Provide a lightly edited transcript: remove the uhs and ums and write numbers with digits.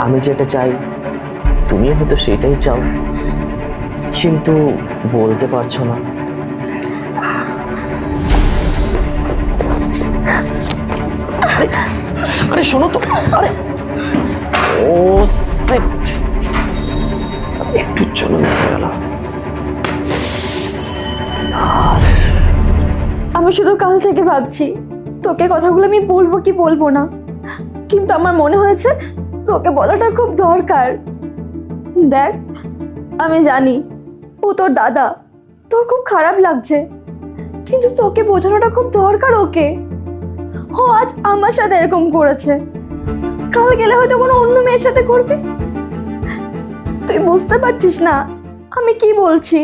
আমি যেটা চাই তুমিও হয়তো সেটাই চাও, কিন্তু বলতে পারছো না। আরে শোনো তো, আরে ও সেট, একটু জন্য মিস হয়ে গেল। আমি শুধু কাল থেকে ভাবছি তোকে কথাগুলো আমি বলবো কি বলবো না, কিন্তু আমার মনে হয়েছে তোকে বলাটা খুব দরকার। দেখ, আমি জানি ও তোর দাদা, তোর খুব খারাপ লাগছে, কিন্তু তোকে বোঝানোটা খুব দরকার ওকে। ও আজ আমার সাথে এরকম করেছে, কাল গেলে হয়তো কোনো অন্য মেয়ের সাথে করবে। তুই বুঝতে পারছিস না আমি কি বলছি?